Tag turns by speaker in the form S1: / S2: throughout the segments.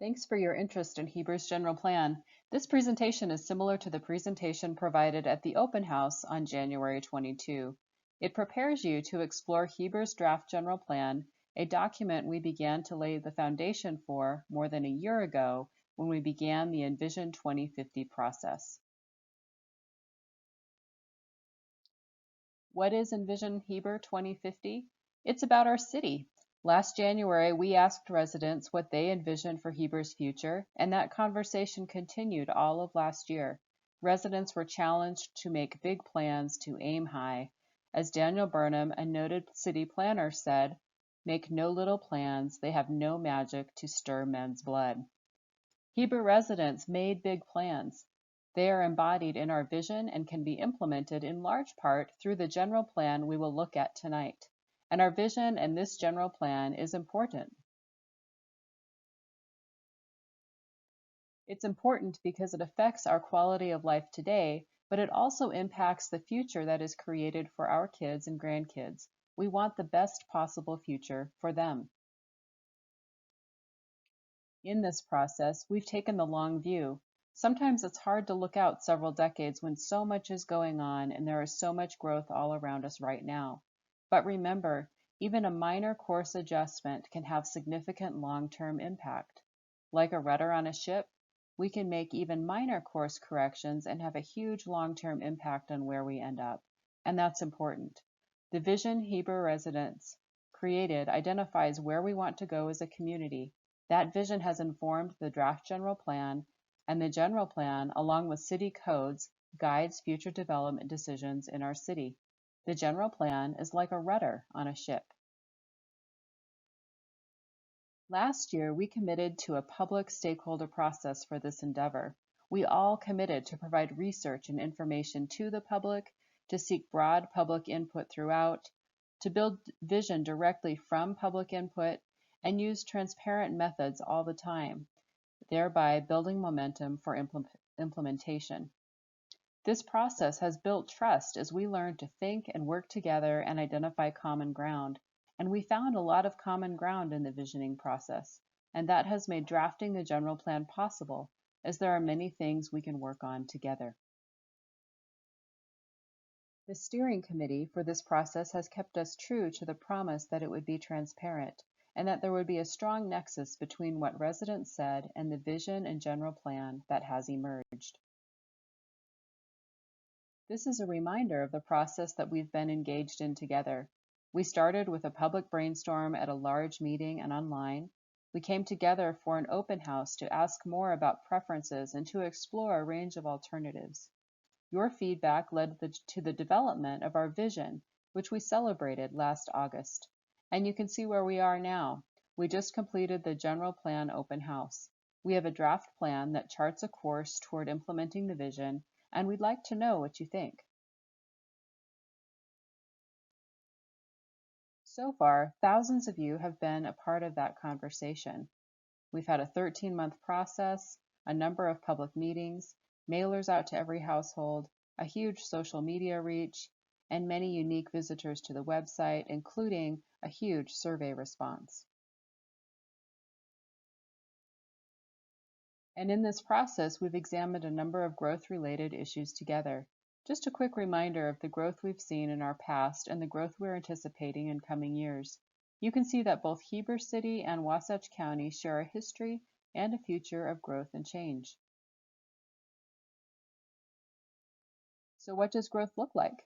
S1: Thanks for your interest in Heber's general plan. This presentation is similar to the presentation provided at the open house on January 22. It prepares you to explore Heber's draft general plan, a document we began to lay the foundation for more than a year ago when we began the Envision 2050 process. What is Envision Heber 2050? It's about our city. Last January, we asked residents what they envisioned for Heber's future, and that conversation continued all of last year. Residents were challenged to make big plans to aim high. As Daniel Burnham, a noted city planner, said, "Make no little plans, they have no magic to stir men's blood." Heber residents made big plans. They are embodied in our vision and can be implemented in large part through the general plan we will look at tonight. And our vision and this general plan is important. It's important because it affects our quality of life today, but it also impacts the future that is created for our kids and grandkids. We want the best possible future for them. In this process, we've taken the long view. Sometimes it's hard to look out several decades when so much is going on and there is so much growth all around us right now. But remember, even a minor course adjustment can have significant long-term impact. Like a rudder on a ship, we can make even minor course corrections and have a huge long-term impact on where we end up. And that's important. The vision Heber residents created identifies where we want to go as a community. That vision has informed the draft general plan, and the general plan, along with city codes, guides future development decisions in our city. The general plan is like a rudder on a ship. Last year, we committed to a public stakeholder process for this endeavor. We all committed to provide research and information to the public, to seek broad public input throughout, to build vision directly from public input, and use transparent methods all the time, thereby building momentum for implementation. This process has built trust as we learned to think and work together and identify common ground. And we found a lot of common ground in the visioning process, and that has made drafting the general plan possible, as there are many things we can work on together. The steering committee for this process has kept us true to the promise that it would be transparent, and that there would be a strong nexus between what residents said and the vision and general plan that has emerged. This is a reminder of the process that we've been engaged in together. We started with a public brainstorm at a large meeting and online. We came together for an open house to ask more about preferences and to explore a range of alternatives. Your feedback led to the development of our vision, which we celebrated last August. And you can see where we are now. We just completed the general plan open house. We have a draft plan that charts a course toward implementing the vision, and we'd like to know what you think. So far, thousands of you have been a part of that conversation. We've had a 13-month process, a number of public meetings, mailers out to every household, a huge social media reach, and many unique visitors to the website, including a huge survey response. And in this process, we've examined a number of growth-related issues together. Just a quick reminder of the growth we've seen in our past and the growth we're anticipating in coming years. You can see that both Heber City and Wasatch County share a history and a future of growth and change. So what does growth look like?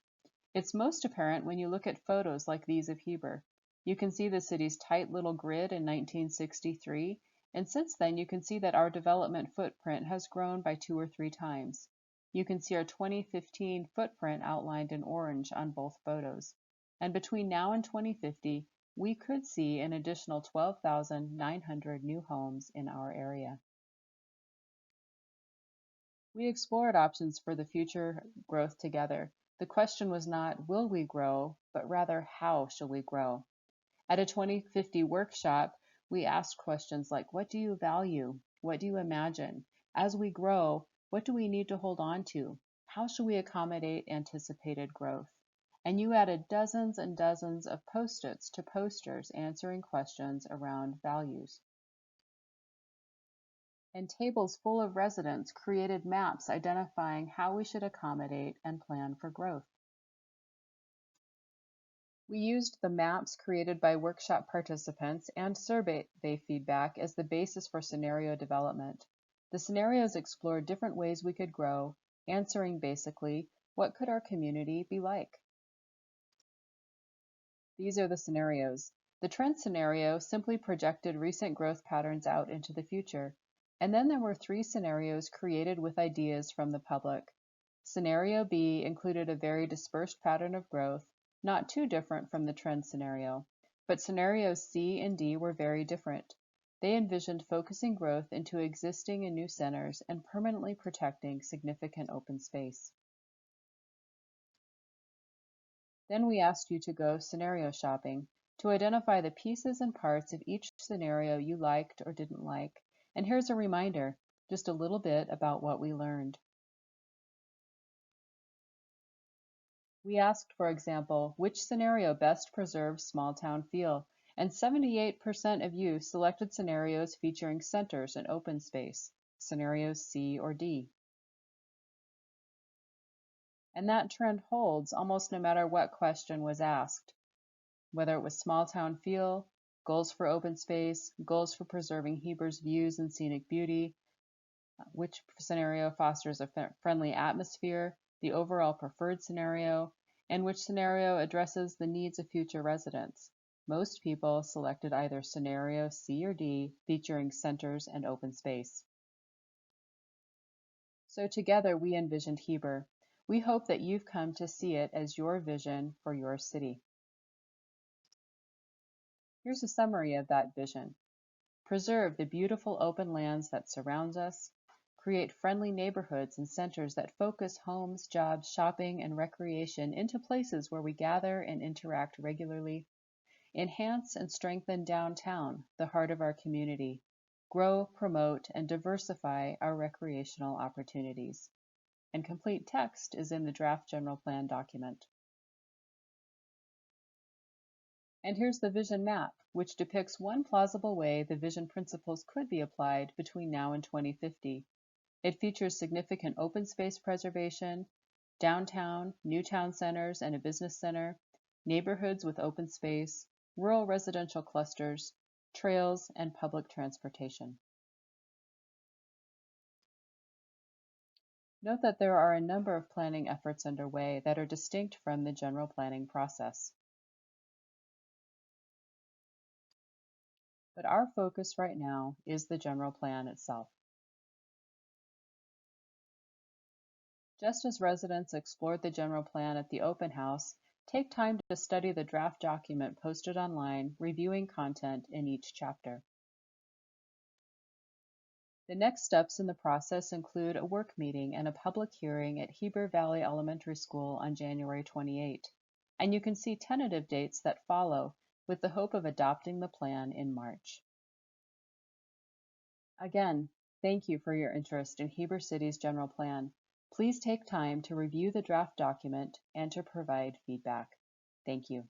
S1: It's most apparent when you look at photos like these of Heber. You can see the city's tight little grid in 1963, and since then you can see that our development footprint has grown by 2 or 3 times. You can see our 2015 footprint outlined in orange on both photos. And between now and 2050, we could see an additional 12,900 new homes in our area. We explored options for the future growth together. The question was not, will we grow, but rather, how shall we grow? At a 2050 workshop, we asked questions like, what do you value? What do you imagine? As we grow, what do we need to hold on to? How shall we accommodate anticipated growth? And you added dozens and dozens of post-its to posters answering questions around values. and tables full of residents created maps identifying how we should accommodate and plan for growth. We used the maps created by workshop participants and survey feedback as the basis for scenario development. The scenarios explored different ways we could grow, answering basically, what could our community be like? These are the scenarios. The trend scenario simply projected recent growth patterns out into the future. And then there were 3 scenarios created with ideas from the public. Scenario B included a very dispersed pattern of growth, not too different from the trend scenario. But scenarios C and D were very different. They envisioned focusing growth into existing and new centers and permanently protecting significant open space. Then we asked you to go scenario shopping to identify the pieces and parts of each scenario you liked or didn't like. And here's a reminder, just a little bit about what we learned. We asked, for example, which scenario best preserves small town feel, and 78% of you selected scenarios featuring centers and open space, scenarios C or D. And that trend holds almost no matter what question was asked, whether it was small town feel, goals for open space, goals for preserving Heber's views and scenic beauty, which scenario fosters a friendly atmosphere, the overall preferred scenario, and which scenario addresses the needs of future residents. Most people selected either scenario C or D, featuring centers and open space. So together we envisioned Heber. We hope that you've come to see it as your vision for your city. Here's a summary of that vision. Preserve the beautiful open lands that surround us. Create friendly neighborhoods and centers that focus homes, jobs, shopping, and recreation into places where we gather and interact regularly. Enhance and strengthen downtown, the heart of our community. Grow, promote, and diversify our recreational opportunities. And complete text is in the draft general plan document. And here's the vision map, which depicts one plausible way the vision principles could be applied between now and 2050. It features significant open space preservation, downtown, new town centers and a business center, neighborhoods with open space, rural residential clusters, trails, and public transportation. Note that there are a number of planning efforts underway that are distinct from the general planning process. But our focus right now is the general plan itself. Just as residents explored the general plan at the open house, take time to study the draft document posted online, reviewing content in each chapter. The next steps in the process include a work meeting and a public hearing at Heber Valley Elementary School on January 28, and you can see tentative dates that follow, with the hope of adopting the plan in March. Again, thank you for your interest in Heber City's general plan. Please take time to review the draft document and to provide feedback. Thank you.